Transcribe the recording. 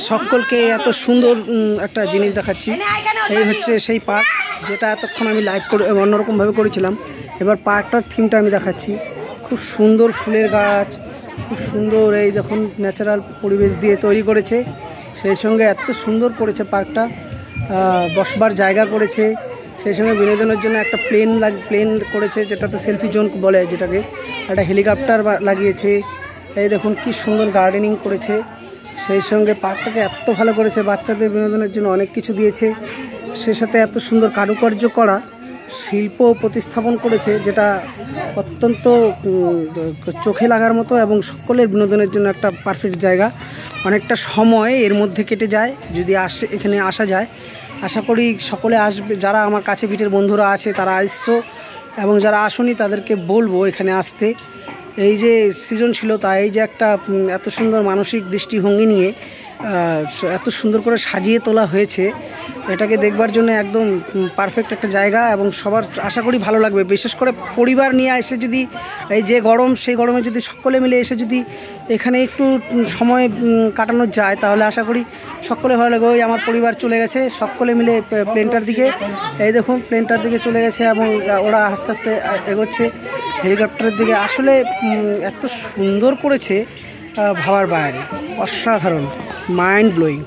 সকলকে এত সুন্দর একটা জিনিস দেখাচ্ছি। এই হচ্ছে সেই পার্ক যেটা এতক্ষণ আমি লাইভ করে অন্যরকমভাবে করেছিলাম। এবার পার্কটার থিমটা আমি দেখাচ্ছি। খুব সুন্দর ফুলের গাছ, খুব সুন্দর এই দেখুন ন্যাচারাল পরিবেশ দিয়ে তৈরি করেছে। সেই সঙ্গে এত সুন্দর করেছে পার্কটা, বসবার জায়গা করেছে। সেই সঙ্গে বিনোদনের জন্য একটা প্লেন করেছে, যেটাতে সেলফি জোন বলে, যেটাকে একটা হেলিকপ্টার লাগিয়েছে। এই দেখুন কি সুন্দর গার্ডেনিং করেছে। সেই সঙ্গে পার্কটাকে এত ভালো করেছে, বাচ্চাদের বিনোদনের জন্য অনেক কিছু দিয়েছে। সে সাথে এত সুন্দর কারুকার্য করা শিল্প প্রতিস্থাপন করেছে, যেটা অত্যন্ত চোখে লাগার মতো এবং সকলের বিনোদনের জন্য একটা পারফেক্ট জায়গা। অনেকটা সময় এর মধ্যে কেটে যায় যদি এখানে আসা যায়। আশা করি সকলে আসবে, যারা আমার কাছে পিঠের বন্ধুরা আছে তারা আসছো, এবং যারা আসেনি তাদেরকে বলবো এখানে আসতে। এই যে সিজন ছিল, তাই এই যে একটা এত সুন্দর মানসিক দৃষ্টিভঙ্গি নিয়ে এত সুন্দর করে সাজিয়ে তোলা হয়েছে, এটাকে দেখবার জন্য একদম পারফেক্ট একটা জায়গা। এবং সবার আশা করি ভালো লাগবে, বিশেষ করে পরিবার নিয়ে এসে যদি, এই যে গরম সেই গরমে যদি সকলে মিলে এসে যদি এখানে একটু সময় কাটানো যায়, তাহলে আশা করি সকলে ভালো লাগবে। ওই আমার পরিবার চলে গেছে সকলে মিলে প্লেনটার দিকে, এই দেখুন প্লেনটার দিকে চলে গেছে এবং ওরা আস্তে আস্তে এগোচ্ছে হেলিকপ্টারের দিকে। আসলে এত সুন্দর করেছে, ভাবার বাইরে, অসাধারণ, মাইন্ড ব্লোয়িং।